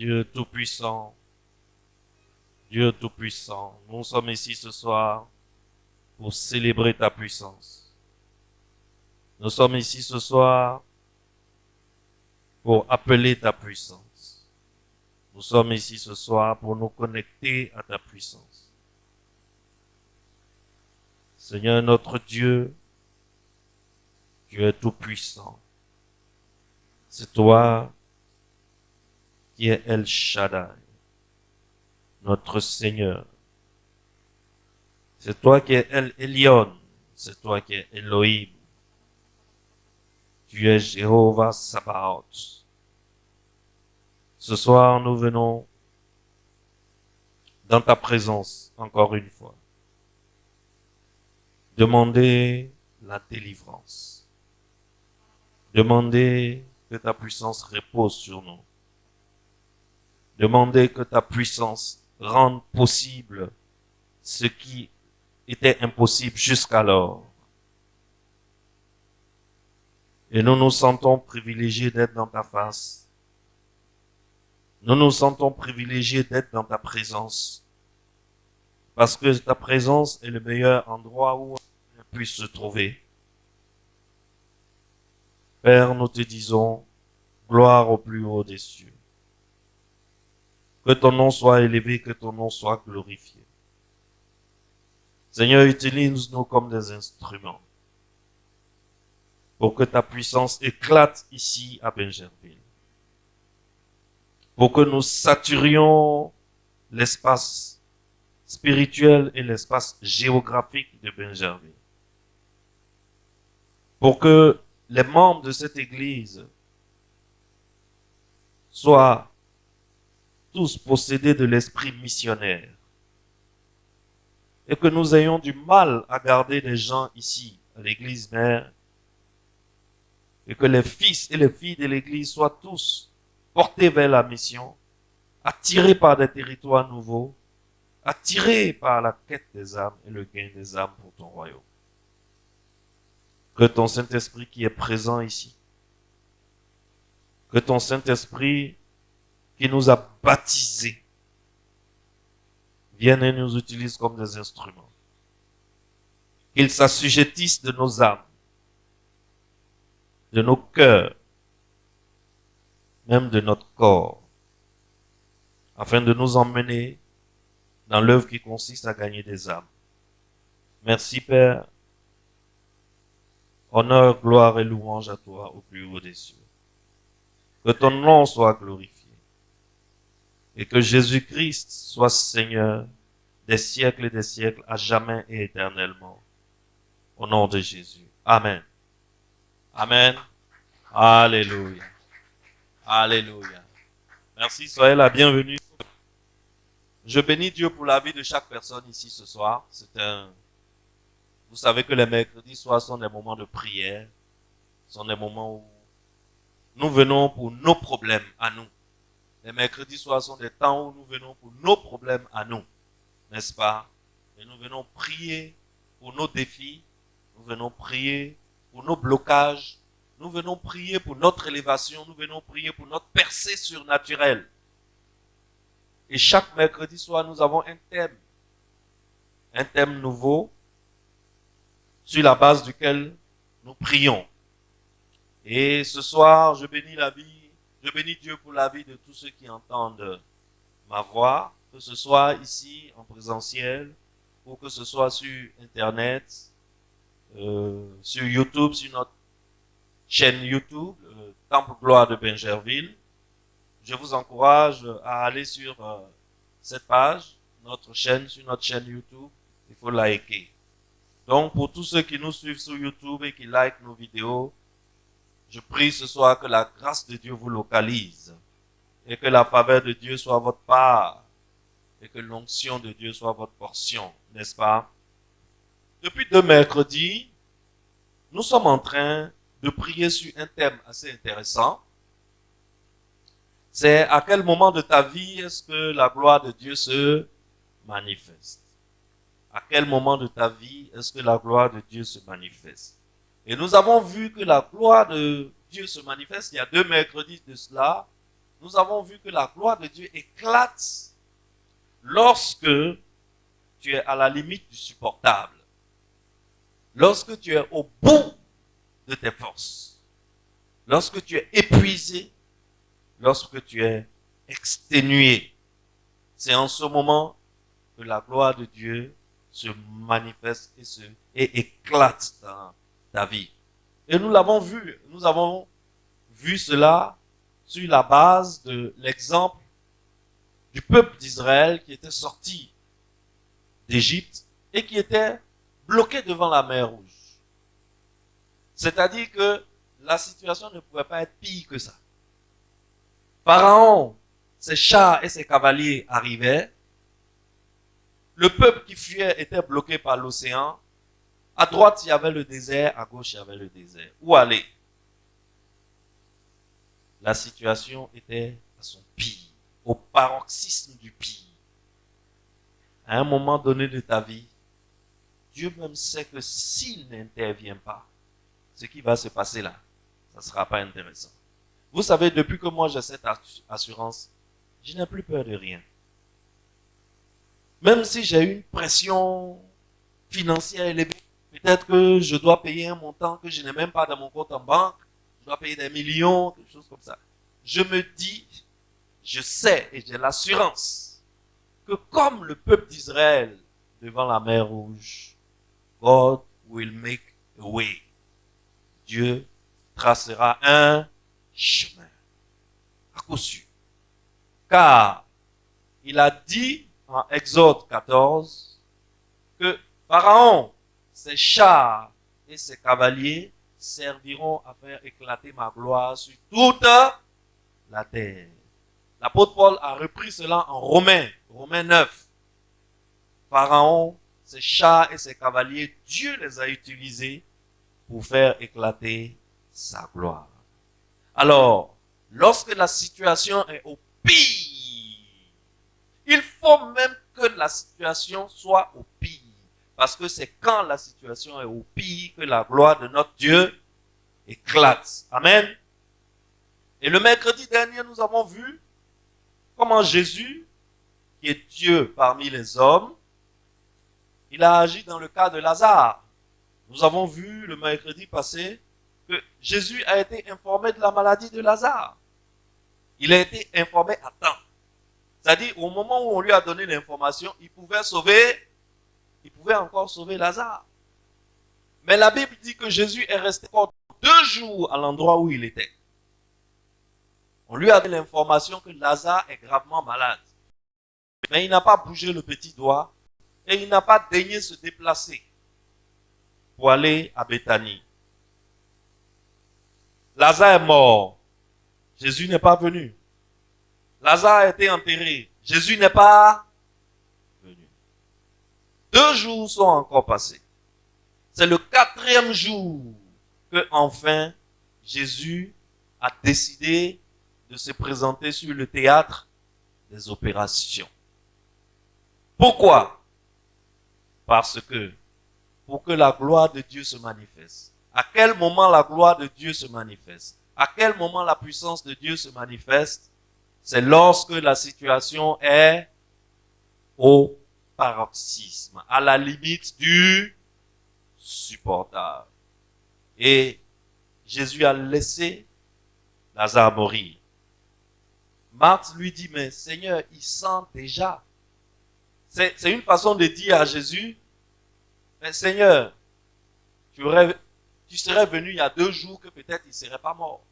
Dieu Tout-Puissant, Dieu Tout-Puissant, nous sommes ici ce soir pour célébrer ta puissance. Nous sommes ici ce soir pour appeler ta puissance. Nous sommes ici ce soir pour nous connecter à ta puissance. Seigneur notre Dieu, tu es Tout-Puissant. C'est toi qui es El Shaddai, notre Seigneur. C'est toi qui es El Elyon, c'est toi qui es Elohim. Tu es Jéhovah Sabaoth. Ce soir, nous venons dans ta présence, encore une fois, demander la délivrance. Demander que ta puissance repose sur nous. Demander que ta puissance rende possible ce qui était impossible jusqu'alors. Et nous nous sentons privilégiés d'être dans ta face. Nous nous sentons privilégiés d'être dans ta présence. Parce que ta présence est le meilleur endroit où on puisse se trouver. Père, nous te disons, gloire au plus haut des cieux. Que ton nom soit élevé, que ton nom soit glorifié. Seigneur, utilise-nous comme des instruments pour que ta puissance éclate ici à Benjerville. Pour que nous saturions l'espace spirituel et l'espace géographique de Benjerville. Pour que les membres de cette église soient tous possédés de l'esprit missionnaire. Et que nous ayons du mal à garder les gens ici, à l'église mère. Et que les fils et les filles de l'église soient tous portés vers la mission, attirés par des territoires nouveaux, attirés par la quête des âmes et le gain des âmes pour ton royaume. Que ton Saint-Esprit qui est présent ici, que ton Saint-Esprit qui nous a baptisés, vienne et nous utilise comme des instruments. Qu'il s'assujettisse de nos âmes, de nos cœurs, même de notre corps, afin de nous emmener dans l'œuvre qui consiste à gagner des âmes. Merci Père. Honneur, gloire et louange à toi au plus haut des cieux. Que ton nom soit glorifié. Et que Jésus-Christ soit Seigneur des siècles et des siècles, à jamais et éternellement. Au nom de Jésus. Amen. Amen. Alléluia. Alléluia. Merci, soyez la bienvenue. Je bénis Dieu pour la vie de chaque personne ici ce soir. Vous savez que les mercredis soirs sont des moments de prière. Sont des moments où nous venons pour nos problèmes à nous. Les mercredis soirs sont des temps où nous venons pour nos problèmes à nous. N'est-ce pas? Et nous venons prier pour nos défis. Nous venons prier pour nos blocages. Nous venons prier pour notre élévation. Nous venons prier pour notre percée surnaturelle. Et chaque mercredi soir, nous avons un thème. Un thème nouveau sur la base duquel nous prions. Et ce soir, je bénis Dieu pour la vie de tous ceux qui entendent ma voix, que ce soit ici en présentiel, ou que ce soit sur Internet, sur YouTube, sur notre chaîne YouTube, Temple Gloire de Benjerville. Je vous encourage à aller sur cette page, sur notre chaîne YouTube. Il faut liker. Donc, pour tous ceux qui nous suivent sur YouTube et qui likent nos vidéos, je prie ce soir que la grâce de Dieu vous localise et que la faveur de Dieu soit votre part et que l'onction de Dieu soit votre portion, n'est-ce pas? Depuis 2 mercredis, nous sommes en train de prier sur un thème assez intéressant. C'est à quel moment de ta vie est-ce que la gloire de Dieu se manifeste? À quel moment de ta vie est-ce que la gloire de Dieu se manifeste? Et nous avons vu que la gloire de Dieu se manifeste il y a 2 mercredis de cela, nous avons vu que la gloire de Dieu éclate lorsque tu es à la limite du supportable. Lorsque tu es au bout de tes forces. Lorsque tu es épuisé. Lorsque tu es exténué. C'est en ce moment que la gloire de Dieu se manifeste et éclate dans ta vie. Et nous l'avons vu. Nous avons vu cela sur la base de l'exemple du peuple d'Israël qui était sorti d'Égypte et qui était bloqué devant la mer Rouge. C'est-à-dire que la situation ne pouvait pas être pire que ça. Pharaon, ses chars et ses cavaliers arrivaient. Le peuple qui fuyait était bloqué par l'océan. À droite, il y avait le désert. À gauche, il y avait le désert. Où aller? La situation était à son pire, au paroxysme du pire. À un moment donné de ta vie, Dieu même sait que s'il n'intervient pas, ce qui va se passer là, ça ne sera pas intéressant. Vous savez, depuis que moi j'ai cette assurance, je n'ai plus peur de rien. Même si j'ai une pression financière élevée, peut-être que je dois payer un montant que je n'ai même pas dans mon compte en banque, je dois payer des millions, quelque chose comme ça. Je me dis, je sais et j'ai l'assurance que comme le peuple d'Israël devant la mer Rouge, God will make a way. Dieu tracera un chemin. À coup sûr. Car il a dit en Exode 14 que Pharaon, ses chars et ses cavaliers serviront à faire éclater ma gloire sur toute la terre. L'apôtre Paul a repris cela en Romains 9. Pharaon, ses chars et ses cavaliers, Dieu les a utilisés pour faire éclater sa gloire. Alors, lorsque la situation est au pire, il faut même que la situation soit au pire. Parce que c'est quand la situation est au pire que la gloire de notre Dieu éclate. Amen. Et le mercredi dernier, nous avons vu comment Jésus, qui est Dieu parmi les hommes, il a agi dans le cas de Lazare. Nous avons vu le mercredi passé que Jésus a été informé de la maladie de Lazare. Il a été informé à temps. C'est-à-dire, au moment où on lui a donné l'information, il pouvait encore sauver Lazare. Mais la Bible dit que Jésus est resté encore 2 jours à l'endroit où il était. On lui a donné l'information que Lazare est gravement malade. Mais il n'a pas bougé le petit doigt et il n'a pas daigné se déplacer pour aller à Béthanie. Lazare est mort. Jésus n'est pas venu. Lazare a été enterré. Jésus n'est pas venu. 2 jours sont encore passés. C'est le 4e jour que enfin Jésus a décidé de se présenter sur le théâtre des opérations. Pourquoi? Parce que pour que la gloire de Dieu se manifeste. À quel moment la gloire de Dieu se manifeste? À quel moment la puissance de Dieu se manifeste? C'est lorsque la situation est au paroxysme, à la limite du supportable. Et Jésus a laissé Lazare mourir. Marthe lui dit, mais Seigneur, il sent déjà. C'est une façon de dire à Jésus, mais Seigneur, tu serais venu il y a 2 jours que peut-être il ne serait pas mort.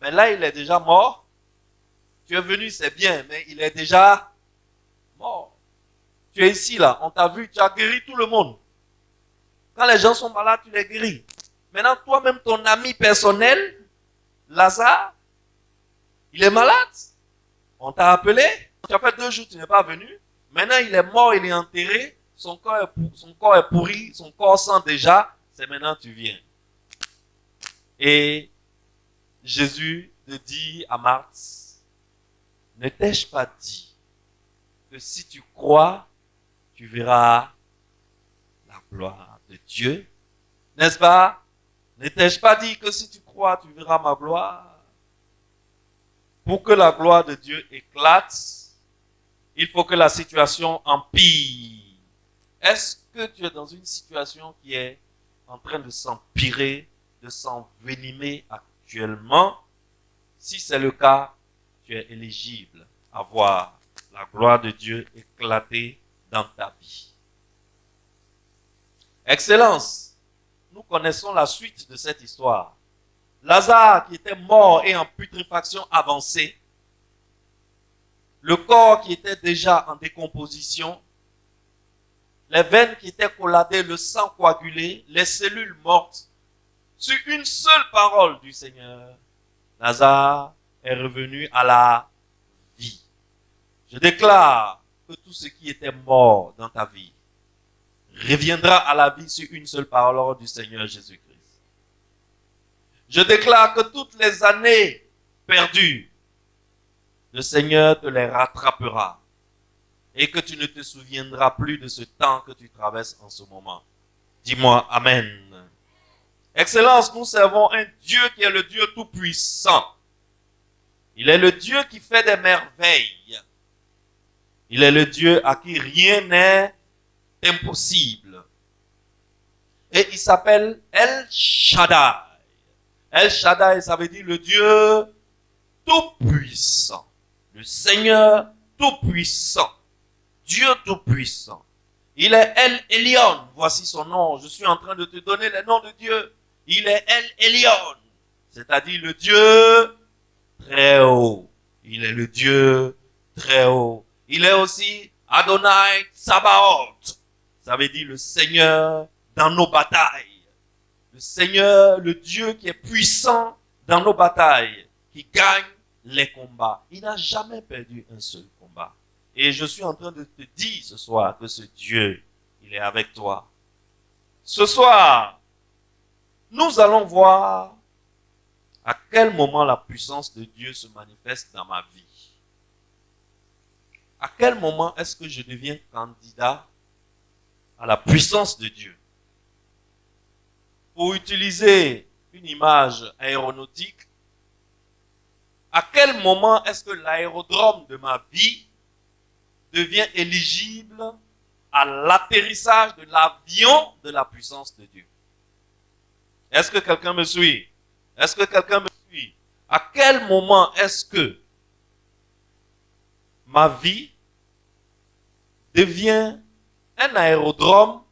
Mais là, il est déjà mort. Tu es venu, c'est bien, mais il est déjà mort. Tu es ici, là, on t'a vu, tu as guéri tout le monde. Quand les gens sont malades, tu les guéris. Maintenant, toi-même, ton ami personnel, Lazare, il est malade. On t'a appelé. Tu as fait 2 jours, tu n'es pas venu. Maintenant, il est mort, il est enterré. Son corps est pourri, son corps sent déjà. C'est maintenant que tu viens. Et Jésus te dit à Marthe, ne t'ai-je pas dit que si tu crois, tu verras la gloire de Dieu? N'est-ce pas? Ne t'ai-je pas dit que si tu crois, tu verras ma gloire? Pour que la gloire de Dieu éclate, il faut que la situation empire. Est-ce que tu es dans une situation qui est en train de s'empirer, de s'envenimer actuellement? Si c'est le cas, tu es éligible à voir la gloire de Dieu éclater dans ta vie. Excellence, nous connaissons la suite de cette histoire. Lazare qui était mort et en putréfaction avancée, le corps qui était déjà en décomposition, les veines qui étaient collatées, le sang coagulé, les cellules mortes. Sur une seule parole du Seigneur, Lazare est revenu à la vie. Je déclare que tout ce qui était mort dans ta vie reviendra à la vie sur une seule parole du Seigneur Jésus-Christ. Je déclare que toutes les années perdues, le Seigneur te les rattrapera et que tu ne te souviendras plus de ce temps que tu traverses en ce moment. Dis-moi Amen. Excellence, nous servons un Dieu qui est le Dieu tout-puissant. Il est le Dieu qui fait des merveilles. Il est le Dieu à qui rien n'est impossible. Et il s'appelle El Shaddai. El Shaddai, ça veut dire le Dieu tout-puissant. Le Seigneur tout-puissant. Dieu tout-puissant. Il est El Elyon. Voici son nom. Je suis en train de te donner le nom de Dieu. Il est El Elyon. C'est-à-dire le Dieu très haut. Il est le Dieu très haut. Il est aussi Adonai Tsabaoth. Ça veut dire le Seigneur dans nos batailles. Le Seigneur, le Dieu qui est puissant dans nos batailles, qui gagne les combats. Il n'a jamais perdu un seul combat. Et je suis en train de te dire ce soir que ce Dieu, il est avec toi. Ce soir, nous allons voir à quel moment la puissance de Dieu se manifeste dans ma vie. À quel moment est-ce que je deviens candidat à la puissance de Dieu? Pour utiliser une image aéronautique, à quel moment est-ce que l'aérodrome de ma vie devient éligible à l'atterrissage de l'avion de la puissance de Dieu? Est-ce que quelqu'un me suit? Est-ce que quelqu'un me suit? À quel moment est-ce que ma vie devient un aérodrome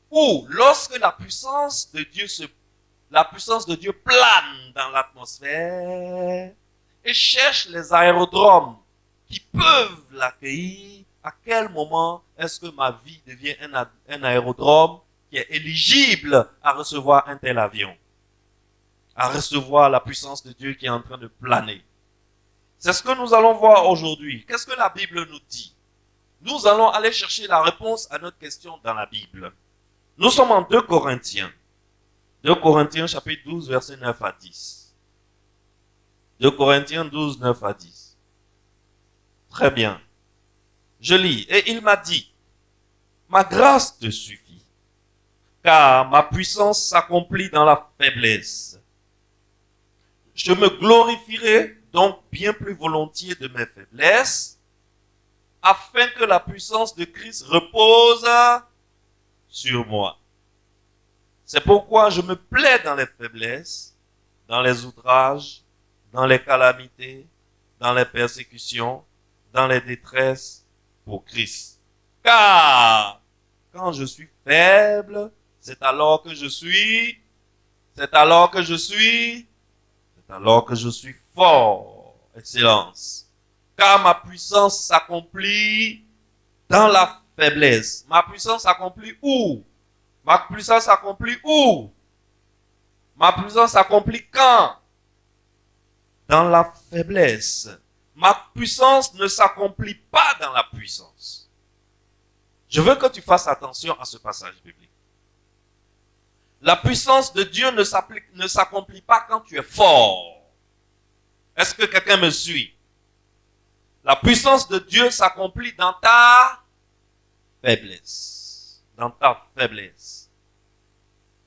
où, lorsque la puissance de Dieu plane dans l'atmosphère et cherche les aérodromes qui peuvent l'accueillir, à quel moment est-ce que ma vie devient un aérodrome qui est éligible à recevoir un tel avion, à recevoir la puissance de Dieu qui est en train de planer? C'est ce que nous allons voir aujourd'hui. Qu'est-ce que la Bible nous dit? Nous allons aller chercher la réponse à notre question dans la Bible. Nous sommes en 2 Corinthiens. 2 Corinthiens chapitre 12, versets 9 à 10. 2 Corinthiens 12, 9 à 10. Très bien. Je lis. Et il m'a dit, ma grâce te suffit, car ma puissance s'accomplit dans la faiblesse. Je me glorifierai donc bien plus volontiers de mes faiblesses, afin que la puissance de Christ repose sur moi. C'est pourquoi je me plais dans les faiblesses, dans les outrages, dans les calamités, dans les persécutions, dans les détresses pour Christ. Car quand je suis faible, c'est alors que je suis fort. Excellence. Car ma puissance s'accomplit dans la faiblesse. Ma puissance s'accomplit où? Ma puissance s'accomplit où? Ma puissance s'accomplit quand? Dans la faiblesse. Ma puissance ne s'accomplit pas dans la puissance. Je veux que tu fasses attention à ce passage biblique. La puissance de Dieu ne s'accomplit pas quand tu es fort. Est-ce que quelqu'un me suit? La puissance de Dieu s'accomplit dans ta faiblesse. Dans ta faiblesse.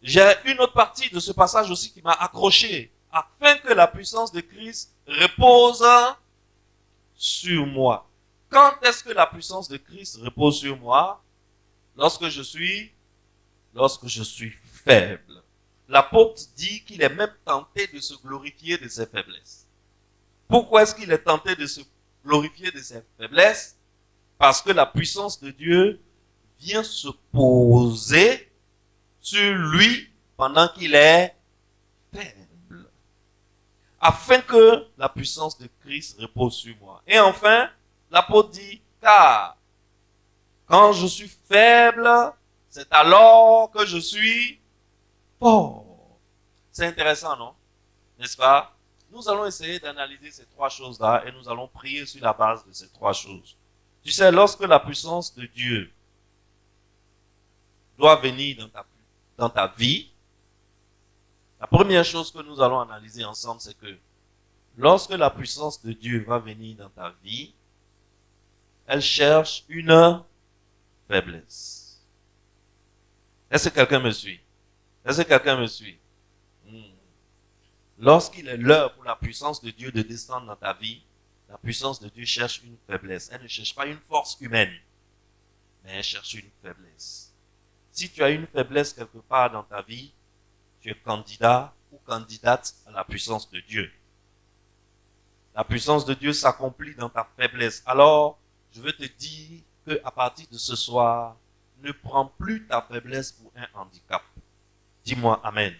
J'ai une autre partie de ce passage aussi qui m'a accroché. afin que la puissance de Christ repose sur moi. Quand est-ce que la puissance de Christ repose sur moi? Lorsque je suis faible. L'apôtre dit qu'il est même tenté de se glorifier de ses faiblesses. Pourquoi est-ce qu'il est tenté de se glorifier de ses faiblesses? Parce que la puissance de Dieu vient se poser sur lui pendant qu'il est faible. Afin que la puissance de Christ repose sur moi. Et enfin, l'apôtre dit, car quand je suis faible, c'est alors que je suis fort. C'est intéressant, non? N'est-ce pas? Nous allons essayer d'analyser ces trois choses-là et nous allons prier sur la base de ces trois choses. Tu sais, lorsque la puissance de Dieu doit venir dans ta vie, la première chose que nous allons analyser ensemble, c'est que lorsque la puissance de Dieu va venir dans ta vie, elle cherche une faiblesse. Est-ce que quelqu'un me suit? Est-ce que quelqu'un me suit? Lorsqu'il est l'heure pour la puissance de Dieu de descendre dans ta vie, la puissance de Dieu cherche une faiblesse. Elle ne cherche pas une force humaine, mais elle cherche une faiblesse. Si tu as une faiblesse quelque part dans ta vie, tu es candidat ou candidate à la puissance de Dieu. La puissance de Dieu s'accomplit dans ta faiblesse. Alors, je veux te dire qu'à partir de ce soir, ne prends plus ta faiblesse pour un handicap. Dis-moi Amen.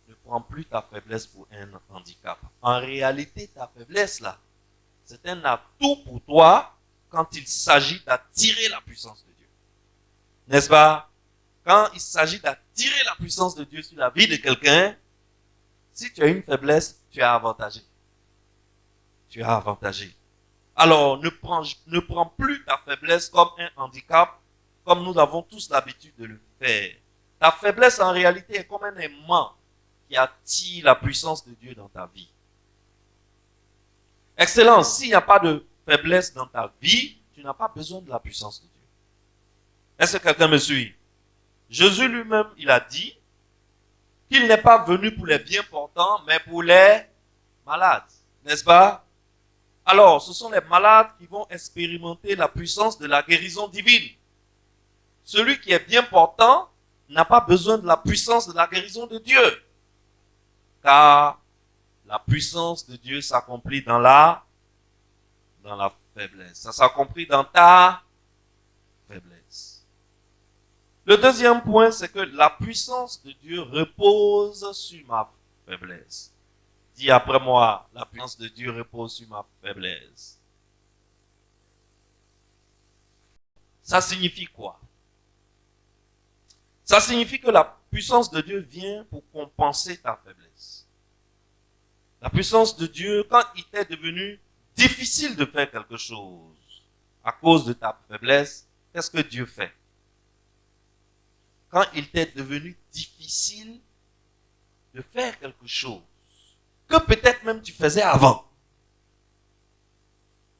Ne prends plus ta faiblesse pour un handicap. En réalité, ta faiblesse là, c'est un atout pour toi quand il s'agit d'attirer la puissance de Dieu. N'est-ce pas? Quand il s'agit d'attirer la puissance de Dieu sur la vie de quelqu'un, si tu as une faiblesse, tu es avantagé. Tu es avantagé. Alors, ne prends plus ta faiblesse comme un handicap, comme nous avons tous l'habitude de le faire. Ta faiblesse, en réalité, est comme un aimant qui attire la puissance de Dieu dans ta vie. Excellence, s'il n'y a pas de faiblesse dans ta vie, tu n'as pas besoin de la puissance de Dieu. Est-ce que quelqu'un me suit? Jésus lui-même, il a dit qu'il n'est pas venu pour les bien portants, mais pour les malades. N'est-ce pas? Alors, ce sont les malades qui vont expérimenter la puissance de la guérison divine. Celui qui est bien portant n'a pas besoin de la puissance de la guérison de Dieu. Car la puissance de Dieu s'accomplit dans la faiblesse. Ça s'accomplit dans ta faiblesse. Le deuxième point, c'est que la puissance de Dieu repose sur ma faiblesse. Dis après moi, la puissance de Dieu repose sur ma faiblesse. Ça signifie quoi? Ça signifie que la puissance de Dieu vient pour compenser ta faiblesse. La puissance de Dieu, quand il t'est devenu difficile de faire quelque chose à cause de ta faiblesse, qu'est-ce que Dieu fait? Quand il t'est devenu difficile de faire quelque chose que peut-être même tu faisais avant,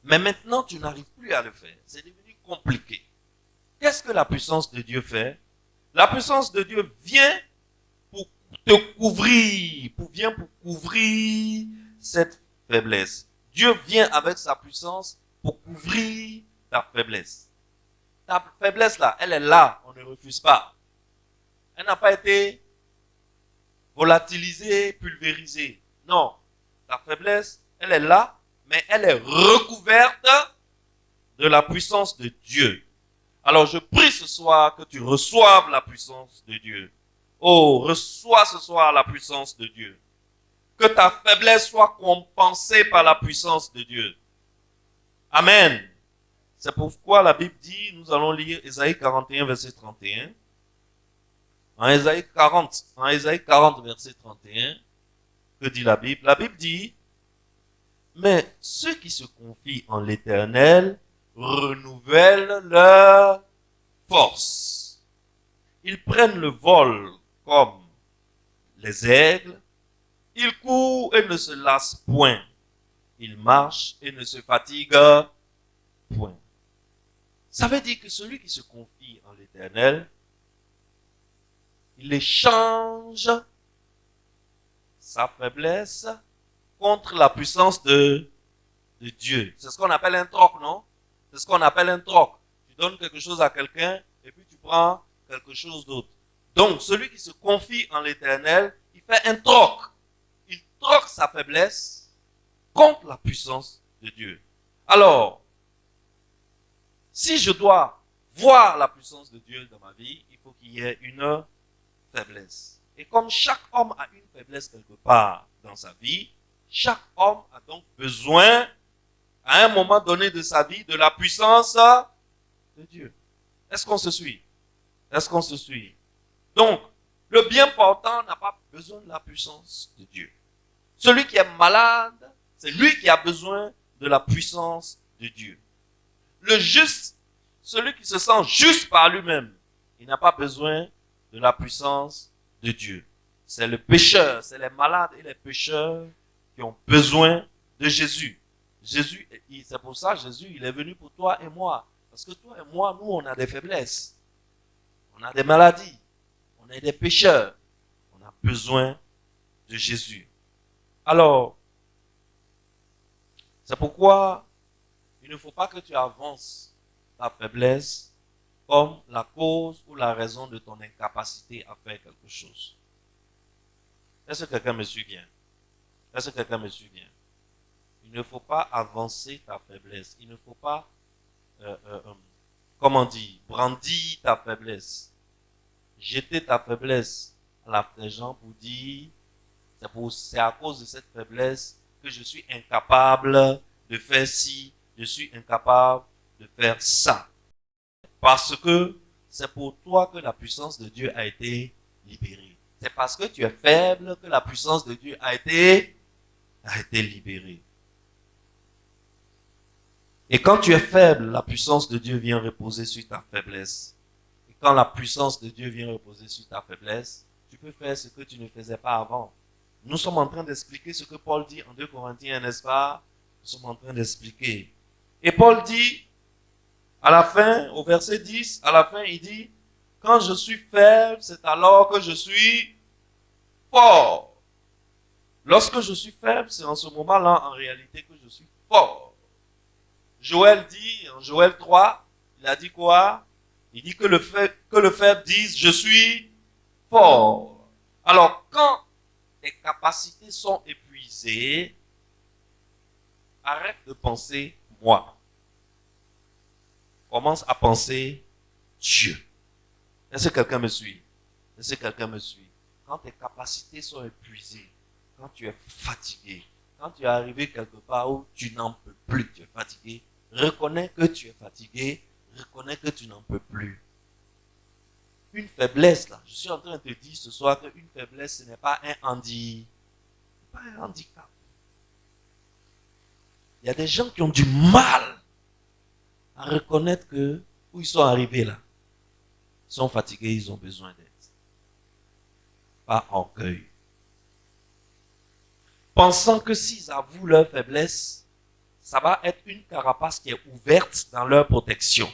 mais maintenant tu n'arrives plus à le faire, c'est devenu compliqué. Qu'est-ce que la puissance de Dieu fait? La puissance de Dieu vient pour te couvrir, vient pour couvrir cette faiblesse. Dieu vient avec sa puissance pour couvrir ta faiblesse. Ta faiblesse là, elle est là, on ne refuse pas. Elle n'a pas été volatilisée, pulvérisée. Non, ta faiblesse, elle est là, mais elle est recouverte de la puissance de Dieu. Alors je prie ce soir que tu reçoives la puissance de Dieu. Oh, reçois ce soir la puissance de Dieu. Que ta faiblesse soit compensée par la puissance de Dieu. Amen. C'est pourquoi la Bible dit, nous allons lire Ésaïe 41, verset 31. En Ésaïe 40, verset 31, que dit la Bible? La Bible dit, mais ceux qui se confient en l'Éternel renouvellent leur force. Ils prennent le vol comme les aigles. Ils courent et ne se lassent point. Ils marchent et ne se fatiguent point. Ça veut dire que celui qui se confie en l'Éternel, il échange sa faiblesse contre la puissance de Dieu. C'est ce qu'on appelle un troc, non? C'est ce qu'on appelle un troc. Tu donnes quelque chose à quelqu'un et puis tu prends quelque chose d'autre. Donc, celui qui se confie en l'Éternel, il fait un troc. Il troque sa faiblesse contre la puissance de Dieu. Alors, si je dois voir la puissance de Dieu dans ma vie, il faut qu'il y ait une faiblesse. Et comme chaque homme a une faiblesse quelque part dans sa vie, chaque homme a donc besoin, à un moment donné de sa vie, de la puissance de Dieu. Est-ce qu'on se suit? Est-ce qu'on se suit? Donc, le bien portant n'a pas besoin de la puissance de Dieu. Celui qui est malade, c'est lui qui a besoin de la puissance de Dieu. Le juste, celui qui se sent juste par lui-même, il n'a pas besoin de la puissance de Dieu. C'est le pécheur, c'est les malades et les pécheurs qui ont besoin de Jésus. Jésus, c'est pour ça Jésus, il est venu pour toi et moi. Parce que toi et moi, nous, on a des faiblesses. On a des maladies. On est des pécheurs. On a besoin de Jésus. Alors, c'est pourquoi il ne faut pas que tu avances ta faiblesse comme la cause ou la raison de ton incapacité à faire quelque chose. Est-ce que quelqu'un me suit bien? Est-ce que quelqu'un me suit bien? Il ne faut pas avancer ta faiblesse. Il ne faut pas, brandir ta faiblesse. Jeter ta faiblesse à la des gens pour dire, c'est à cause de cette faiblesse que je suis incapable de faire ci, je suis incapable de faire ça. Parce que c'est pour toi que la puissance de Dieu a été libérée. C'est parce que tu es faible que la puissance de Dieu a été libérée. Et quand tu es faible, la puissance de Dieu vient reposer sur ta faiblesse. Et quand la puissance de Dieu vient reposer sur ta faiblesse, tu peux faire ce que tu ne faisais pas avant. Nous sommes en train d'expliquer ce que Paul dit en 2 Corinthiens, n'est-ce pas? Nous sommes en train d'expliquer. Et Paul dit, à la fin, au verset 10, à la fin, il dit, quand je suis faible, c'est alors que je suis fort. Lorsque je suis faible, c'est en ce moment-là, en réalité, que je suis fort. Joël dit, en Joël 3, il a dit quoi? Il dit que le faible dise, je suis fort. Alors, quand tes capacités sont épuisées, arrête de penser moi. Commence à penser Dieu. Est-ce que quelqu'un me suit? Est-ce que quelqu'un me suit? Quand tes capacités sont épuisées, quand tu es fatigué, quand tu es arrivé quelque part où tu n'en peux plus, tu es fatigué, reconnais que tu es fatigué, reconnais que tu n'en peux plus. Une faiblesse, là, je suis en train de te dire ce soir qu'une faiblesse, ce n'est pas un handicap. Il y a des gens qui ont du mal à reconnaître que où ils sont arrivés là, ils sont fatigués, ils ont besoin d'aide. Pas orgueil. Pensant que s'ils avouent leur faiblesse, ça va être une carapace qui est ouverte dans leur protection.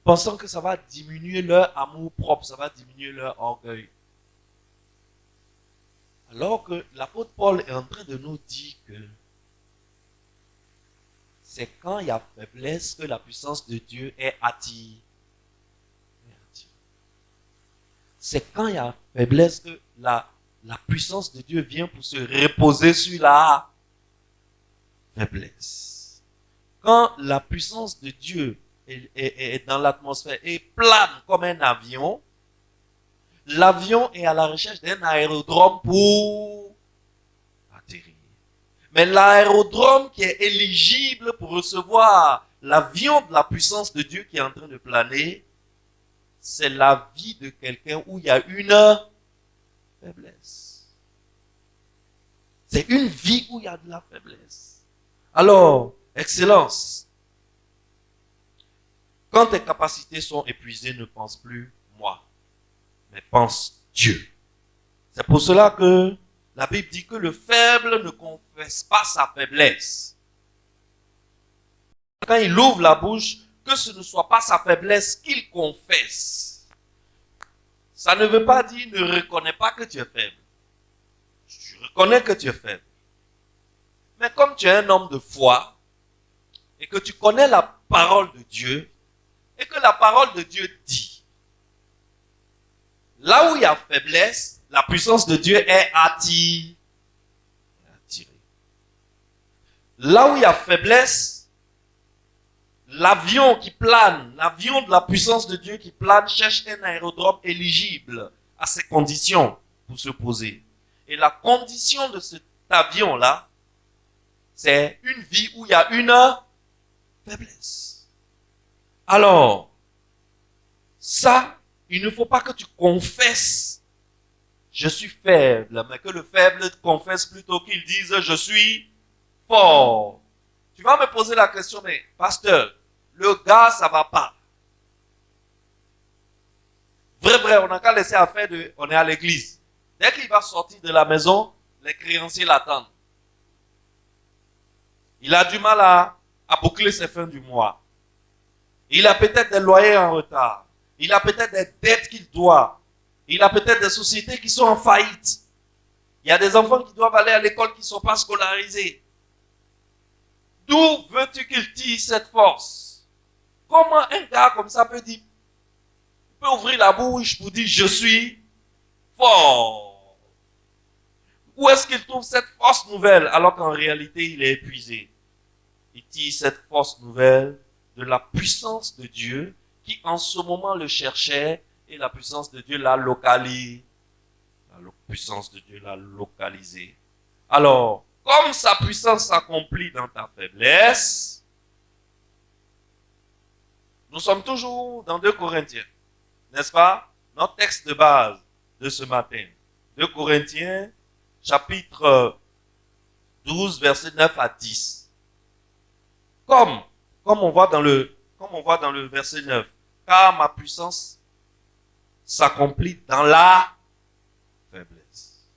Pensant que ça va diminuer leur amour propre, ça va diminuer leur orgueil. Alors que l'apôtre Paul est en train de nous dire que c'est quand il y a faiblesse que la puissance de Dieu est attirée. C'est quand il y a faiblesse que la puissance de Dieu vient pour se reposer sur la faiblesse. Quand la puissance de Dieu est dans l'atmosphère et plane comme un avion, l'avion est à la recherche d'un aérodrome pour atterrir. Mais l'aérodrome qui est éligible pour recevoir l'avion de la puissance de Dieu qui est en train de planer, c'est la vie de quelqu'un où il y a une faiblesse. C'est une vie où il y a de la faiblesse. Alors, excellence. Quand tes capacités sont épuisées, ne pense plus moi, mais pense Dieu. C'est pour cela que la Bible dit que le faible ne confesse pas sa faiblesse. Quand il ouvre la bouche, que ce ne soit pas sa faiblesse qu'il confesse. Ça ne veut pas dire ne reconnais pas que tu es faible. reconnais que tu es faible. Mais comme tu es un homme de foi, et que tu connais la parole de Dieu, et que la parole de Dieu dit, là où il y a faiblesse, la puissance de Dieu est attirée. Là où il y a faiblesse, l'avion qui plane, l'avion de la puissance de Dieu qui plane cherche un aérodrome éligible à ces conditions pour se poser. Et la condition de cet avion-là, c'est une vie où il y a une faiblesse. Alors, ça, il ne faut pas que tu confesses je suis faible, mais que le faible confesse plutôt qu'il dise je suis fort. Tu vas me poser la question, mais pasteur, le gars, ça va pas. Vrai, on n'a qu'à laisser affaire on est à l'église. Dès qu'il va sortir de la maison, les créanciers l'attendent. Il a du mal à boucler ses fins du mois. Il a peut-être des loyers en retard. Il a peut-être des dettes qu'il doit. Il a peut-être des sociétés qui sont en faillite. Il y a des enfants qui doivent aller à l'école qui ne sont pas scolarisés. D'où veux-tu qu'il tire cette force? Comment un gars comme ça peut ouvrir la bouche pour dire je suis fort? Où est-ce qu'il trouve cette force nouvelle alors qu'en réalité il est épuisé? Il tire cette force nouvelle de la puissance de Dieu qui en ce moment le cherchait et la puissance de Dieu l'a localisé. La puissance de Dieu l'a localisé. Alors, comme sa puissance s'accomplit dans ta faiblesse, nous sommes toujours dans 2 Corinthiens, n'est-ce pas? Notre texte de base de ce matin. 2 Corinthiens, chapitre 12, versets 9 à 10. Comme on voit dans le verset 9, car ma puissance s'accomplit dans la faiblesse.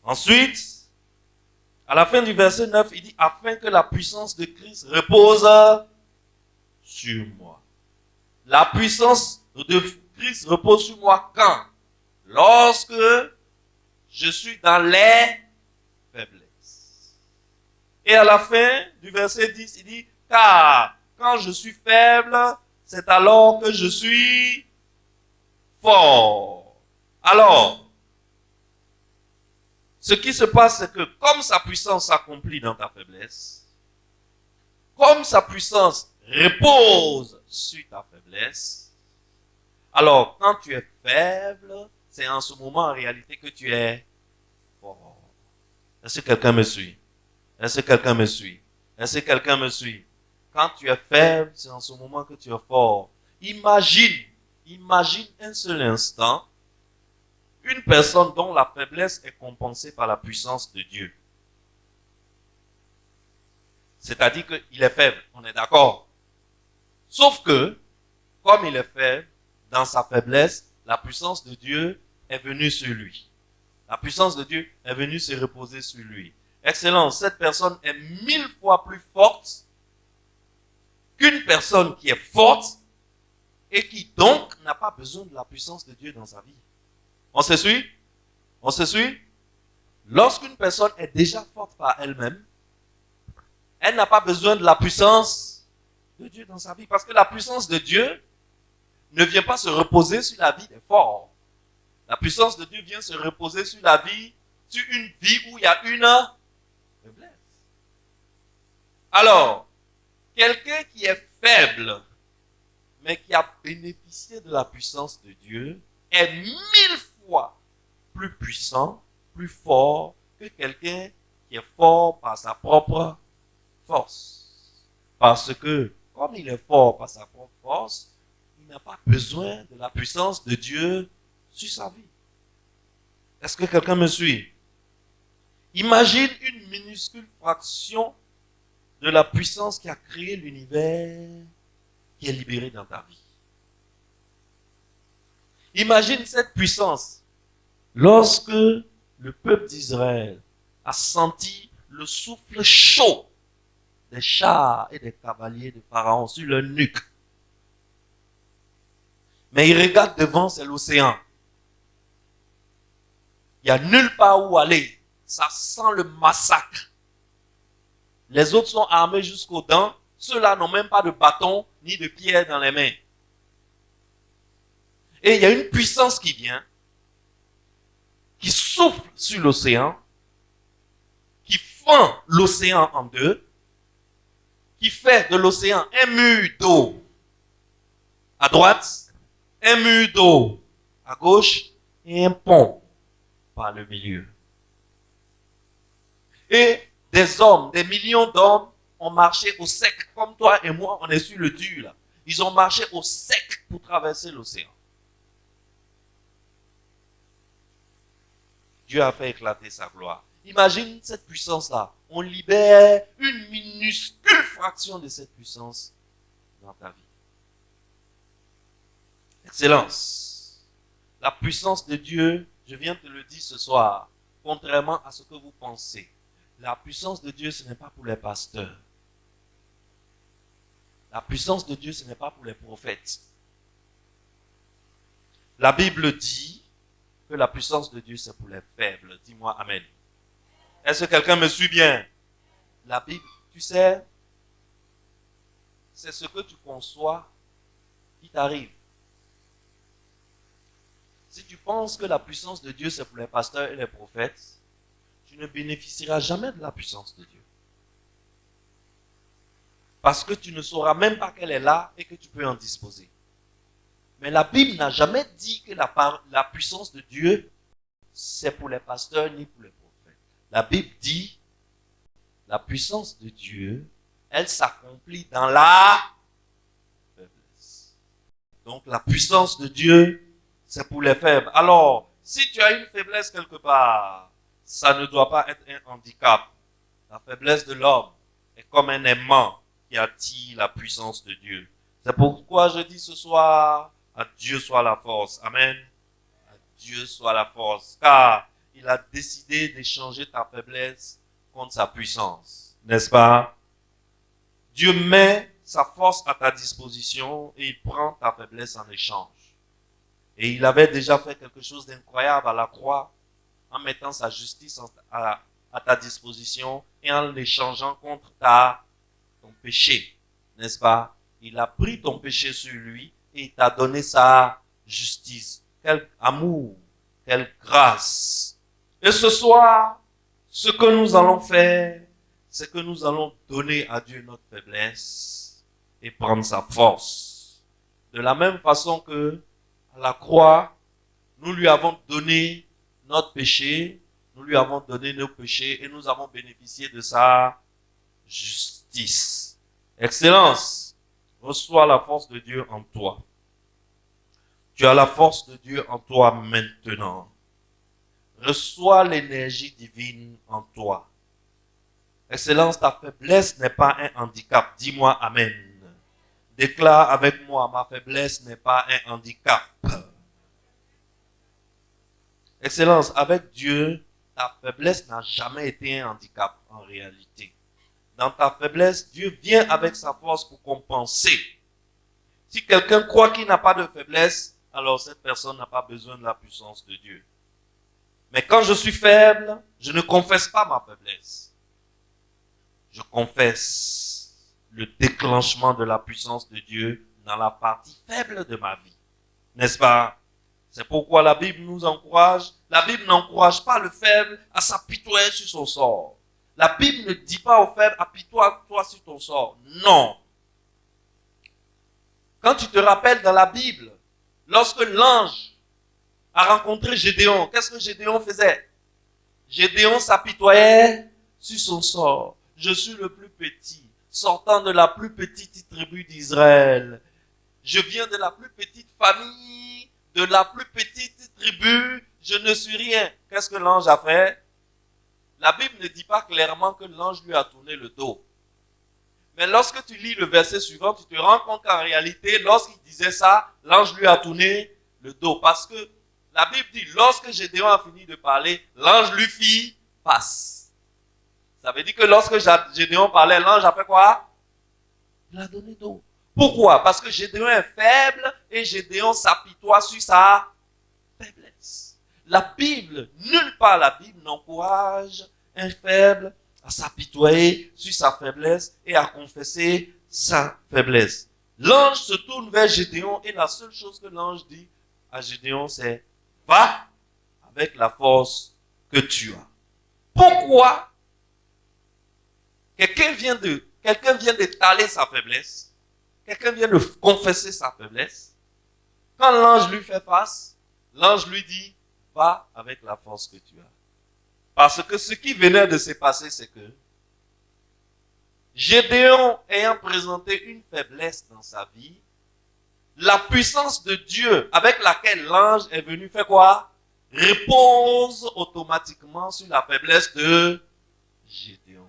Ensuite, à la fin du verset 9, il dit, afin que la puissance de Christ repose sur moi. La puissance de Christ repose sur moi quand? Lorsque je suis dans les faiblesses. Et à la fin du verset 10, il dit, car quand je suis faible, c'est alors que je suis fort. Alors, ce qui se passe, c'est que comme sa puissance s'accomplit dans ta faiblesse, comme sa puissance repose sur ta faiblesse, alors quand tu es faible, c'est en ce moment en réalité que tu es fort. Est-ce que quelqu'un me suit? Est-ce que quelqu'un me suit? Est-ce que quelqu'un me suit? Quand tu es faible, c'est en ce moment que tu es fort. Imagine un seul instant une personne dont la faiblesse est compensée par la puissance de Dieu. C'est-à-dire qu'il est faible, on est d'accord. Sauf que, comme il est faible, dans sa faiblesse, la puissance de Dieu est venue sur lui. La puissance de Dieu est venue se reposer sur lui. Excellent, cette personne est 1000 fois plus forte qu'une personne qui est forte et qui donc n'a pas besoin de la puissance de Dieu dans sa vie. On se suit? On se suit? Lorsqu'une personne est déjà forte par elle-même, elle n'a pas besoin de la puissance de Dieu dans sa vie. Parce que la puissance de Dieu ne vient pas se reposer sur la vie des forts. La puissance de Dieu vient se reposer sur une vie où il y a une faiblesse. Alors, quelqu'un qui est faible, mais qui a bénéficié de la puissance de Dieu, est 1000 fois plus puissant, plus fort que quelqu'un qui est fort par sa propre force. Parce que, comme il est fort par sa propre force, il n'a pas besoin de la puissance de Dieu sur sa vie. Est-ce que quelqu'un me suit? Imagine une minuscule fraction de la puissance qui a créé l'univers qui est libérée dans ta vie. Imagine cette puissance lorsque le peuple d'Israël a senti le souffle chaud des chars et des cavaliers de Pharaon sur leur nuque. Mais il regarde devant, c'est l'océan. Il n'y a nulle part où aller. Ça sent le massacre. Les autres sont armés jusqu'aux dents. Ceux-là n'ont même pas de bâton ni de pierre dans les mains. Et il y a une puissance qui vient, qui souffle sur l'océan, qui fend l'océan en deux, qui fait de l'océan un mur d'eau à droite, un mur d'eau à gauche et un pont par le milieu. Et des hommes, des millions d'hommes ont marché au sec, comme toi et moi, on est sur le dur là. Ils ont marché au sec pour traverser l'océan. Dieu a fait éclater sa gloire. Imagine cette puissance-là. On libère une minuscule fraction de cette puissance dans ta vie. Excellence. La puissance de Dieu, je viens te le dire ce soir, contrairement à ce que vous pensez. La puissance de Dieu, ce n'est pas pour les pasteurs. La puissance de Dieu, ce n'est pas pour les prophètes. La Bible dit que la puissance de Dieu, c'est pour les faibles. Dis-moi Amen. Est-ce que quelqu'un me suit bien? La Bible, tu sais, c'est ce que tu conçois qui t'arrive. Si tu penses que la puissance de Dieu, c'est pour les pasteurs et les prophètes, tu ne bénéficieras jamais de la puissance de Dieu. Parce que tu ne sauras même pas qu'elle est là et que tu peux en disposer. Mais la Bible n'a jamais dit que la puissance de Dieu, c'est pour les pasteurs ni pour les prophètes. La Bible dit, la puissance de Dieu, elle s'accomplit dans la faiblesse. Donc la puissance de Dieu, c'est pour les faibles. Alors, si tu as une faiblesse quelque part, ça ne doit pas être un handicap. La faiblesse de l'homme est comme un aimant qui attire la puissance de Dieu. C'est pourquoi je dis ce soir, à Dieu soit la force. Amen. À Dieu soit la force. Car il a décidé d'échanger ta faiblesse contre sa puissance. N'est-ce pas? Dieu met sa force à ta disposition et il prend ta faiblesse en échange. Et il avait déjà fait quelque chose d'incroyable à la croix en mettant sa justice à ta disposition et en l'échangeant contre ton péché. N'est-ce pas? Il a pris ton péché sur lui et il t'a donné sa justice. Quel amour, quelle grâce. Et ce soir, ce que nous allons faire, c'est que nous allons donner à Dieu notre faiblesse et prendre sa force. De la même façon que à la croix, nous lui avons donné notre péché, nous lui avons donné nos péchés et nous avons bénéficié de sa justice. Excellence, reçois la force de Dieu en toi. Tu as la force de Dieu en toi maintenant. Reçois l'énergie divine en toi. Excellence, ta faiblesse n'est pas un handicap. Dis-moi Amen. Déclare avec moi, ma faiblesse n'est pas un handicap. Excellence, avec Dieu, ta faiblesse n'a jamais été un handicap en réalité. Dans ta faiblesse, Dieu vient avec sa force pour compenser. Si quelqu'un croit qu'il n'a pas de faiblesse, alors cette personne n'a pas besoin de la puissance de Dieu. Mais quand je suis faible, je ne confesse pas ma faiblesse. Je confesse le déclenchement de la puissance de Dieu dans la partie faible de ma vie. N'est-ce pas? C'est pourquoi la Bible nous encourage. La Bible n'encourage pas le faible à s'apitoyer sur son sort. La Bible ne dit pas au faible, apitoie-toi sur ton sort. Non. Quand tu te rappelles dans la Bible, lorsque l'ange a rencontré Gédéon, qu'est-ce que Gédéon faisait? Gédéon s'apitoyait sur son sort. Je suis le plus petit, sortant de la plus petite tribu d'Israël. Je viens de la plus petite famille, de la plus petite tribu. Je ne suis rien. Qu'est-ce que l'ange a fait? La Bible ne dit pas clairement que l'ange lui a tourné le dos. Mais lorsque tu lis le verset suivant, tu te rends compte qu'en réalité, lorsqu'il disait ça, l'ange lui a tourné le dos. Parce que la Bible dit, lorsque Gédéon a fini de parler, l'ange lui fit face. Ça veut dire que lorsque Gédéon parlait, l'ange a fait quoi? Il a donné dos. Pourquoi? Parce que Gédéon est faible et Gédéon s'apitoie sur sa faiblesse. La Bible, nulle part la Bible n'encourage un faible à s'apitoyer sur sa faiblesse et à confesser sa faiblesse. L'ange se tourne vers Gédéon et la seule chose que l'ange dit à Gédéon, c'est va avec la force que tu as. Pourquoi quelqu'un vient d'étaler sa faiblesse, quelqu'un vient de confesser sa faiblesse. Quand l'ange lui fait face, l'ange lui dit va avec la force que tu as. Parce que ce qui venait de se passer, c'est que Gédéon ayant présenté une faiblesse dans sa vie, la puissance de Dieu avec laquelle l'ange est venu faire quoi? Repose automatiquement sur la faiblesse de Gédéon.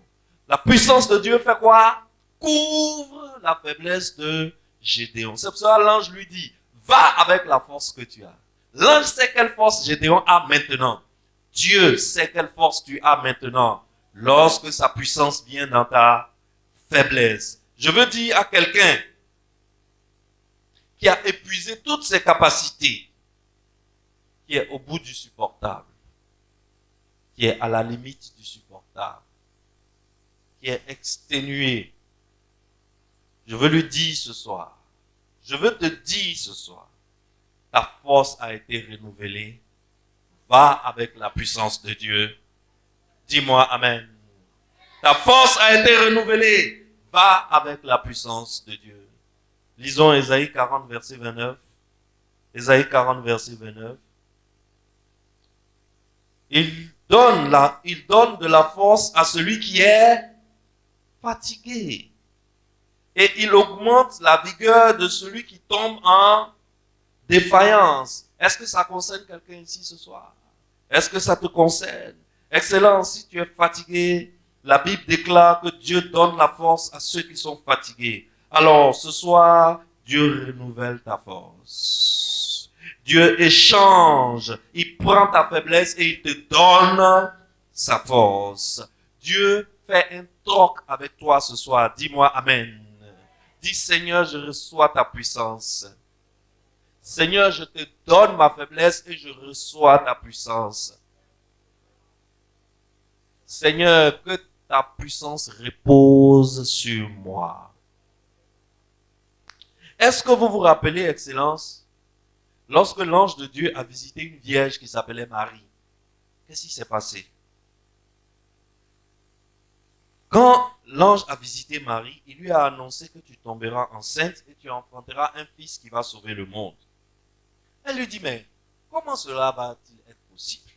La puissance de Dieu fait quoi? Couvre la faiblesse de Gédéon. C'est pour ça que l'ange lui dit, va avec la force que tu as. L'ange sait quelle force Gédéon a maintenant. Dieu sait quelle force tu as maintenant. Lorsque sa puissance vient dans ta faiblesse. Je veux dire à quelqu'un qui a épuisé toutes ses capacités, qui est au bout du supportable, qui est à la limite du supportable, qui est exténué. Je veux lui dire ce soir, je veux te dire ce soir, ta force a été renouvelée. Va avec la puissance de Dieu. Dis-moi Amen. Ta force a été renouvelée. Va avec la puissance de Dieu. Lisons Ésaïe 40, verset 29. Ésaïe 40, verset 29. Il donne de la force à celui qui est fatigué. Et il augmente la vigueur de celui qui tombe en défaillance. Est-ce que ça concerne quelqu'un ici ce soir? Est-ce que ça te concerne? Excellent, si tu es fatigué, la Bible déclare que Dieu donne la force à ceux qui sont fatigués. Alors, ce soir, Dieu renouvelle ta force. Dieu échange, il prend ta faiblesse et il te donne sa force. Dieu fait un troc avec toi ce soir. Dis-moi Amen. Dis Seigneur, je reçois ta puissance. Seigneur, je te donne ma faiblesse et je reçois ta puissance. Seigneur, que ta puissance repose sur moi. Est-ce que vous vous rappelez, Excellence, lorsque l'ange de Dieu a visité une vierge qui s'appelait Marie? Qu'est-ce qui s'est passé? Quand l'ange a visité Marie, il lui a annoncé que tu tomberas enceinte et tu enfanteras un fils qui va sauver le monde. Elle lui dit, mais comment cela va-t-il être possible?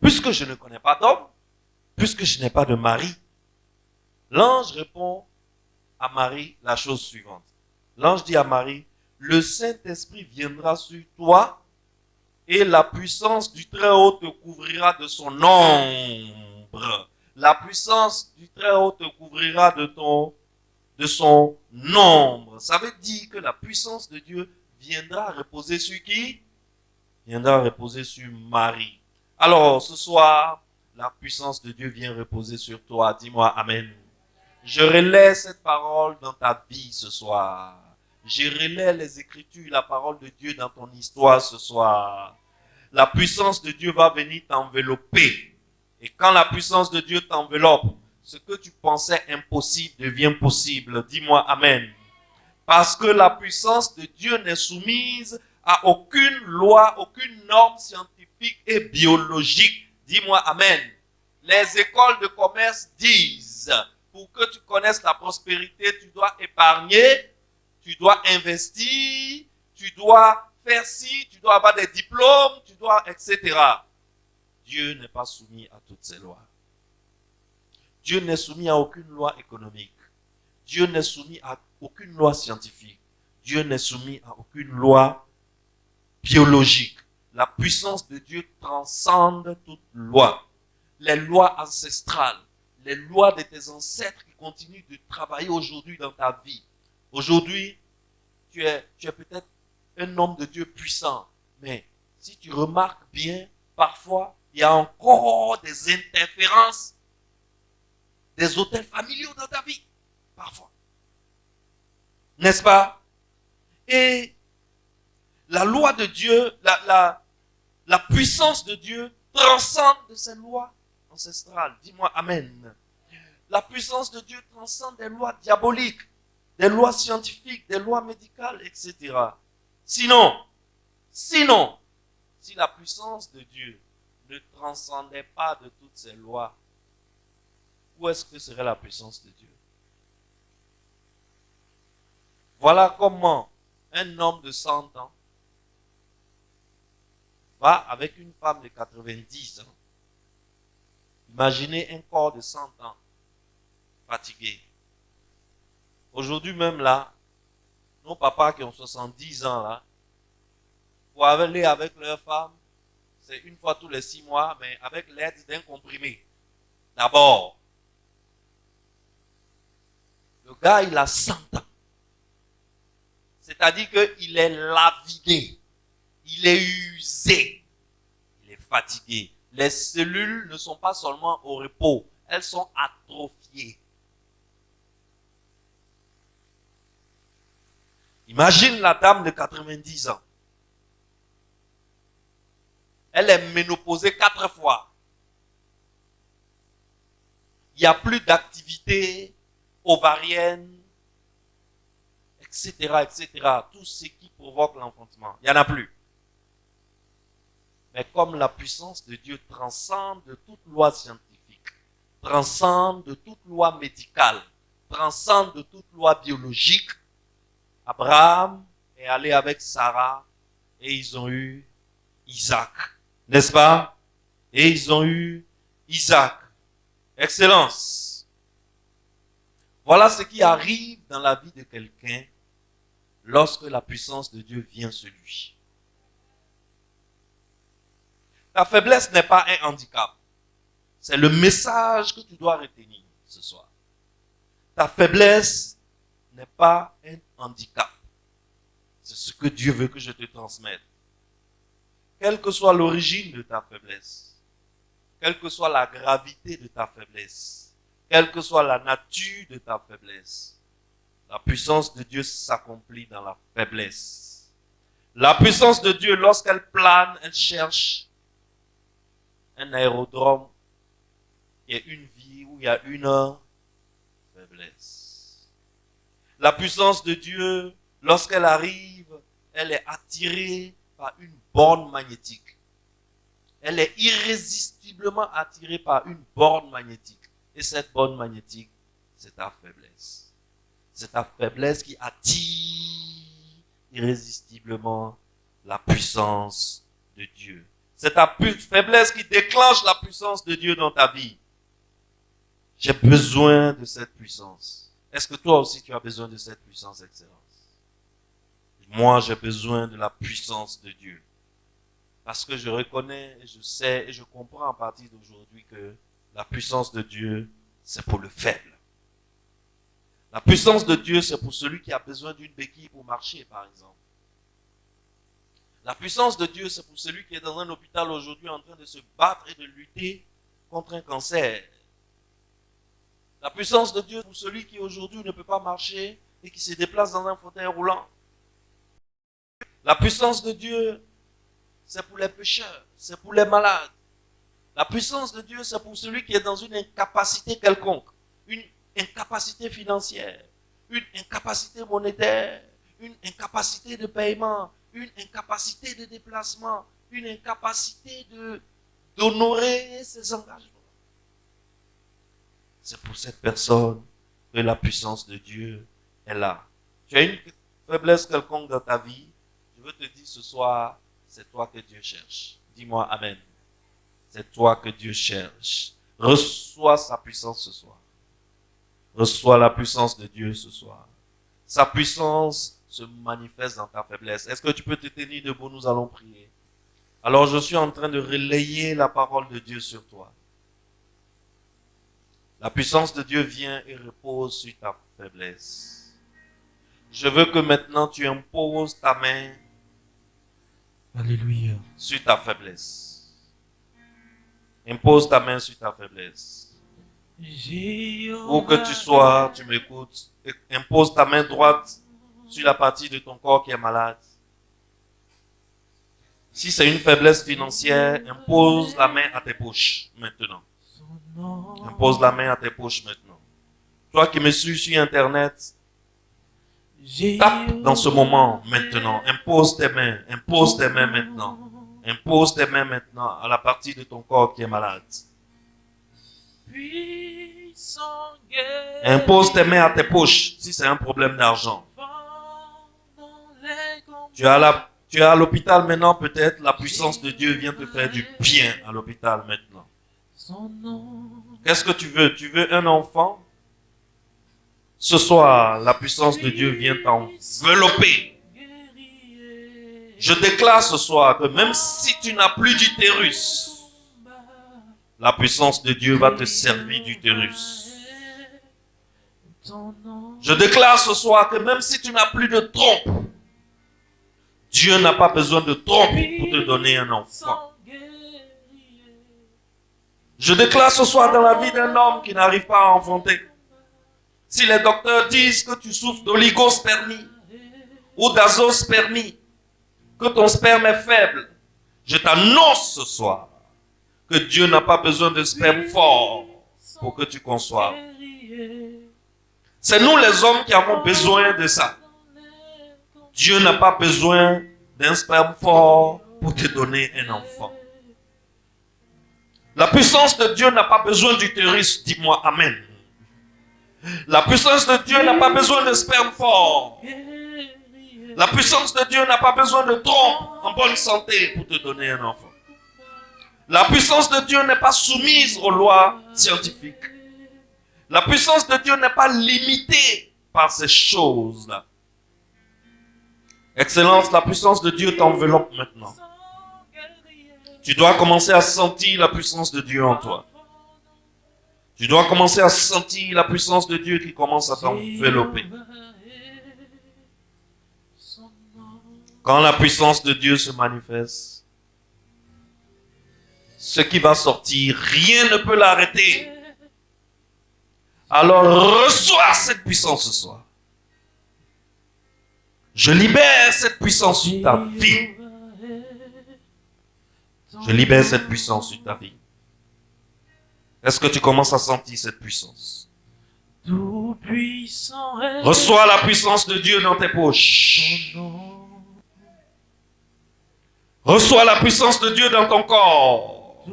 Puisque je ne connais pas d'homme, puisque je n'ai pas de mari. L'ange répond à Marie la chose suivante. L'ange dit à Marie, le Saint-Esprit viendra sur toi et la puissance du Très-Haut te couvrira de son ombre. La puissance du Très-Haut te couvrira de son ombre. Ça veut dire que la puissance de Dieu viendra reposer sur qui? Viendra reposer sur Marie. Alors, ce soir, la puissance de Dieu vient reposer sur toi. Dis-moi Amen. Je relais cette parole dans ta vie ce soir. Je relais les Écritures, la parole de Dieu dans ton histoire ce soir. La puissance de Dieu va venir t'envelopper. Et quand la puissance de Dieu t'enveloppe, ce que tu pensais impossible devient possible. Dis-moi Amen. Parce que la puissance de Dieu n'est soumise à aucune loi, aucune norme scientifique et biologique. Dis-moi Amen. Les écoles de commerce disent, pour que tu connaisses la prospérité, tu dois épargner, tu dois investir, tu dois faire ci, tu dois avoir des diplômes, tu dois, etc. Dieu n'est pas soumis à toutes ces lois. Dieu n'est soumis à aucune loi économique. Dieu n'est soumis à aucune loi scientifique. Dieu n'est soumis à aucune loi biologique. La puissance de Dieu transcende toute loi. Les lois ancestrales, les lois de tes ancêtres qui continuent de travailler aujourd'hui dans ta vie. Aujourd'hui, tu es peut-être un homme de Dieu puissant, mais si tu remarques bien, parfois, il y a encore des interférences des hôtels familiaux dans ta vie. Parfois. N'est-ce pas? Et la loi de Dieu, la La puissance de Dieu transcende de ses lois ancestrales. Dis-moi Amen. La puissance de Dieu transcende des lois diaboliques, des lois scientifiques, des lois médicales, etc. Sinon, si la puissance de Dieu ne transcendait pas de toutes ces lois, où est-ce que serait la puissance de Dieu? Voilà comment un homme de 100 ans va avec une femme de 90 ans. Imaginez un corps de 100 ans, fatigué. Aujourd'hui même là, nos papas qui ont 70 ans là, pour aller avec leur femme, c'est une fois tous les 6 mois, mais avec l'aide d'un comprimé. D'abord, le gars il a 100 ans. C'est-à-dire qu'il est lavidé, il est usé, il est fatigué. Les cellules ne sont pas seulement au repos, elles sont atrophiées. Imagine la dame de 90 ans. Elle est ménopausée 4 fois. Il n'y a plus d'activité ovarienne, etc., etc. Tout ce qui provoque l'enfantement. Il n'y en a plus. Mais comme la puissance de Dieu transcende de toute loi scientifique, transcende de toute loi médicale, transcende de toute loi biologique, Abraham est allé avec Sarah et ils ont eu Isaac. N'est-ce pas? Et ils ont eu Isaac. Excellence. Voilà ce qui arrive dans la vie de quelqu'un lorsque la puissance de Dieu vient sur lui. Ta faiblesse n'est pas un handicap. C'est le message que tu dois retenir ce soir. Ta faiblesse n'est pas un handicap. C'est ce que Dieu veut que je te transmette. Quelle que soit l'origine de ta faiblesse, quelle que soit la gravité de ta faiblesse, quelle que soit la nature de ta faiblesse, la puissance de Dieu s'accomplit dans la faiblesse. La puissance de Dieu, lorsqu'elle plane, elle cherche un aérodrome qui est une vie où il y a une faiblesse. La puissance de Dieu, lorsqu'elle arrive, elle est attirée par une borne magnétique. Elle est irrésistiblement attirée par une borne magnétique. Et cette borne magnétique, c'est ta faiblesse. C'est ta faiblesse qui attire irrésistiblement la puissance de Dieu. C'est ta faiblesse qui déclenche la puissance de Dieu dans ta vie. J'ai besoin de cette puissance. Est-ce que toi aussi tu as besoin de cette puissance, Excellence? Moi, j'ai besoin de la puissance de Dieu. Parce que je reconnais, et je sais, et je comprends à partir d'aujourd'hui que la puissance de Dieu, c'est pour le faible. La puissance de Dieu, c'est pour celui qui a besoin d'une béquille pour marcher, par exemple. La puissance de Dieu, c'est pour celui qui est dans un hôpital aujourd'hui en train de se battre et de lutter contre un cancer. La puissance de Dieu, c'est pour celui qui aujourd'hui ne peut pas marcher et qui se déplace dans un fauteuil roulant. La puissance de Dieu, c'est pour les pécheurs, c'est pour les malades. La puissance de Dieu, c'est pour celui qui est dans une incapacité quelconque, une incapacité financière, une incapacité monétaire, une incapacité de paiement, une incapacité de déplacement, une incapacité d'honorer ses engagements. C'est pour cette personne que la puissance de Dieu est là. Tu as une faiblesse quelconque dans ta vie, je veux te dire ce soir, c'est toi que Dieu cherche. Dis-moi Amen. C'est toi que Dieu cherche. Reçois sa puissance ce soir. Reçois la puissance de Dieu ce soir. Sa puissance se manifeste dans ta faiblesse. Est-ce que tu peux te tenir debout? Nous allons prier. Alors je suis en train de relayer la parole de Dieu sur toi. La puissance de Dieu vient et repose sur ta faiblesse. Je veux que maintenant tu imposes ta main. Alléluia. Sur ta faiblesse. Impose ta main sur ta faiblesse. Où que tu sois, tu m'écoutes. Impose ta main droite sur la partie de ton corps qui est malade. Si c'est une faiblesse financière, impose la main à tes poches maintenant. Impose la main à tes poches maintenant. Toi qui me suis sur Internet, tape dans ce moment maintenant. Impose tes mains maintenant. Impose tes mains maintenant à la partie de ton corps qui est malade. Impose tes mains à tes poches si c'est un problème d'argent. Tu es à l'hôpital maintenant, peut-être la puissance de Dieu vient te faire du bien à l'hôpital maintenant. Qu'est-ce que tu veux? Tu veux un enfant? Ce soir, la puissance de Dieu vient t'envelopper. Je déclare ce soir que même si tu n'as plus d'utérus, la puissance de Dieu va te servir d'utérus. Je déclare ce soir que même si tu n'as plus de trompe, Dieu n'a pas besoin de trompe pour te donner un enfant. Je déclare ce soir dans la vie d'un homme qui n'arrive pas à enfanter. Si les docteurs disent que tu souffres d'oligospermie ou d'azospermie, que ton sperme est faible, je t'annonce ce soir que Dieu n'a pas besoin de sperme fort pour que tu conçoives. C'est nous les hommes qui avons besoin de ça. Dieu n'a pas besoin d'un sperme fort pour te donner un enfant. La puissance de Dieu n'a pas besoin d'utérus, dis-moi amen. La puissance de Dieu n'a pas besoin de sperme fort. La puissance de Dieu n'a pas besoin de trompe en bonne santé pour te donner un enfant. La puissance de Dieu n'est pas soumise aux lois scientifiques. La puissance de Dieu n'est pas limitée par ces choses-là. Excellence, la puissance de Dieu t'enveloppe maintenant. Tu dois commencer à sentir la puissance de Dieu en toi. Tu dois commencer à sentir la puissance de Dieu qui commence à t'envelopper. Quand la puissance de Dieu se manifeste, ce qui va sortir, rien ne peut l'arrêter. Alors reçois cette puissance ce soir. Je libère cette puissance sur ta vie. Je libère cette puissance sur ta vie. Est-ce que tu commences à sentir cette puissance? Reçois la puissance de Dieu dans tes poches. Reçois la puissance de Dieu dans ton corps.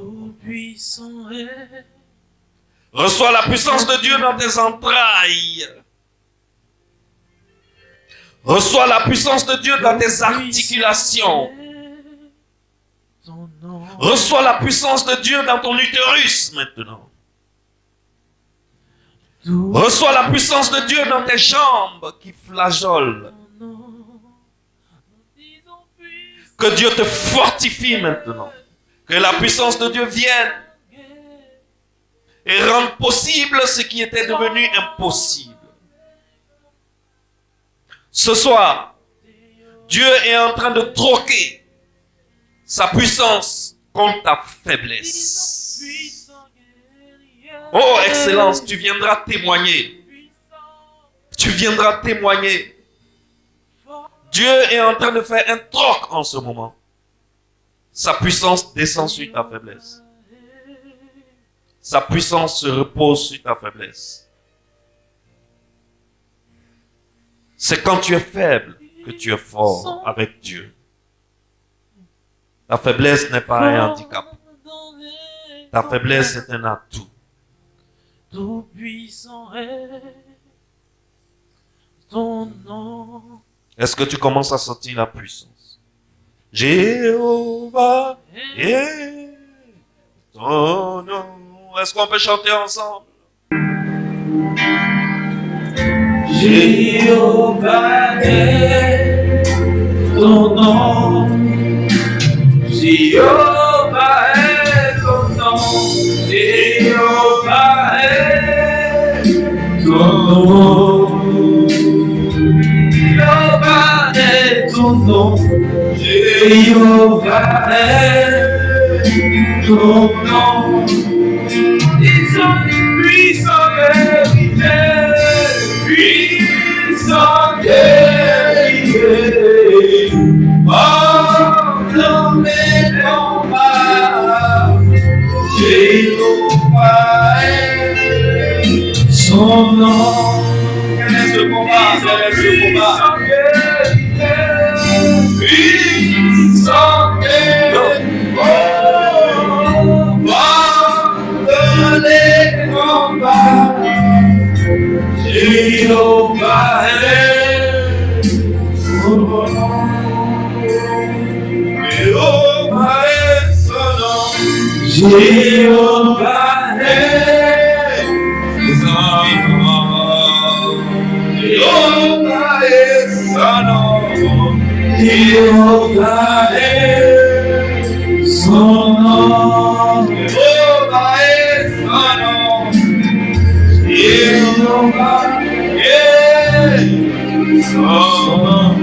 Reçois la puissance de Dieu dans tes entrailles. Reçois la puissance de Dieu dans tes articulations. Reçois la puissance de Dieu dans ton utérus maintenant. Reçois la puissance de Dieu dans tes jambes qui flageolent. Que Dieu te fortifie maintenant. Que la puissance de Dieu vienne et rende possible ce qui était devenu impossible. Ce soir, Dieu est en train de troquer sa puissance contre ta faiblesse. Oh, Excellence, tu viendras témoigner. Tu viendras témoigner. Dieu est en train de faire un troc en ce moment. Sa puissance descend sur ta faiblesse. Sa puissance se repose sur ta faiblesse. C'est quand tu es faible que tu es fort avec Dieu. Ta faiblesse n'est pas un handicap. Ta faiblesse est un atout. Tout puissant est ton nom. Est-ce que tu commences à sentir la puissance? Jéhovah est ton nom. Est-ce qu'on peut chanter ensemble? Jéhovah est ton nom. Jéhovah est ton nom. Jéhovah est ton nom. Jéhovah est ton nom. Jéhovah est ton nom. Ils sont puissants guerriers, puissants guerriers. Ordonnez Jéhovah est son nom. Jéhovah est son nom. Jéhovah est son nom. Jéhovah est son nom. Jéhovah est son nom. Jéhovah est son nom. Jéhovah est son nom.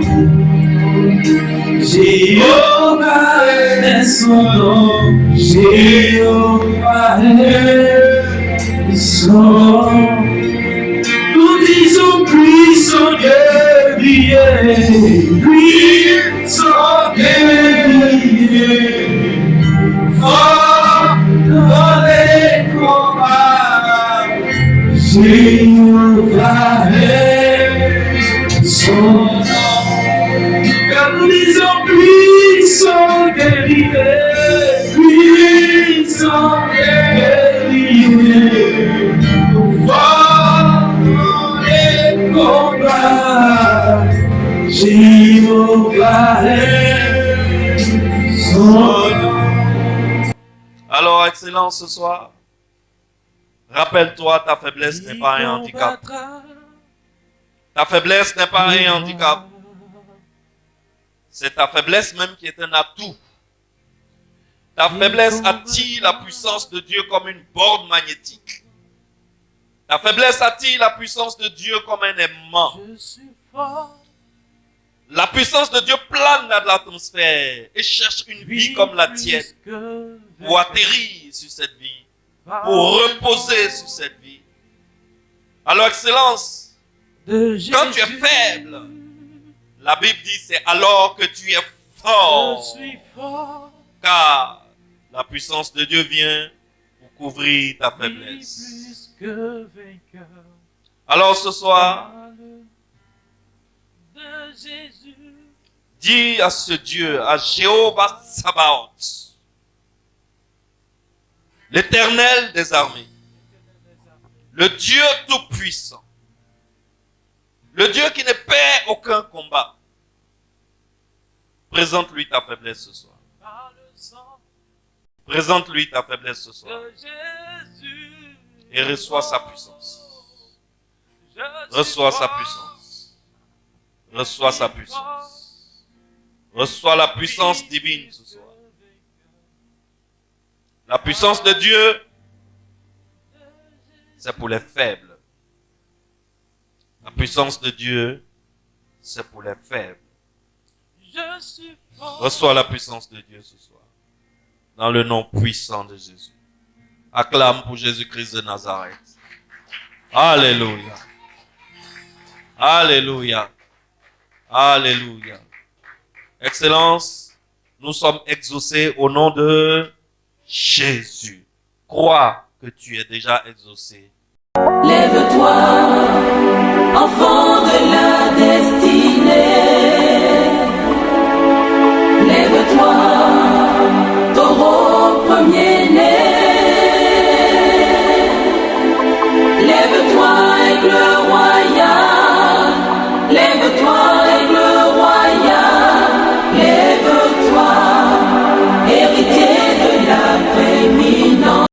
Jéhovah est son nom. Jéhovah est son nom. Nous disons puissant Dieu, puissant Dieu, fort dans les combats. Jéhovah est son nom. Car nous disons puissant guerrier, puissant guerrier, fort dans les combats. Jéhovah est son nom. Alors, Excellence, ce soir, rappelle-toi, ta faiblesse n'est pas un handicap. Ta faiblesse n'est pas un handicap. C'est ta faiblesse même qui est un atout. Ta faiblesse attire la puissance de Dieu comme une borne magnétique. Ta faiblesse attire la puissance de Dieu comme un aimant. La puissance de Dieu plane dans l'atmosphère et cherche une vie comme la tienne pour atterrir sur cette vie, pour reposer sur cette vie. Alors, Excellence, quand tu es faible, la Bible dit c'est alors que tu es fort. Je suis fort. Car la puissance de Dieu vient pour couvrir ta faiblesse. Plus que vainqueur. Alors ce soir, De Jésus. dis à ce Dieu, à Jéhovah Sabaoth, l'Éternel des armées, le Dieu tout-puissant, le Dieu qui ne perd aucun combat, présente-lui ta faiblesse ce soir. Par le sang Présente-lui ta faiblesse ce soir. de Jésus. Et reçois sa puissance. Je suis Reçois sa fort. puissance. Reçois sa puissance. Reçois la puissance divine ce soir. La puissance de Dieu, c'est pour les faibles. La puissance de Dieu, c'est pour les faibles. Je suis fort. Reçois la puissance de Dieu ce soir. Dans le nom puissant de Jésus. Acclame pour Jésus-Christ de Nazareth. Alléluia. Alléluia. Alléluia. Excellence, nous sommes exaucés au nom de Jésus. Crois que tu es déjà exaucé. Lève-toi,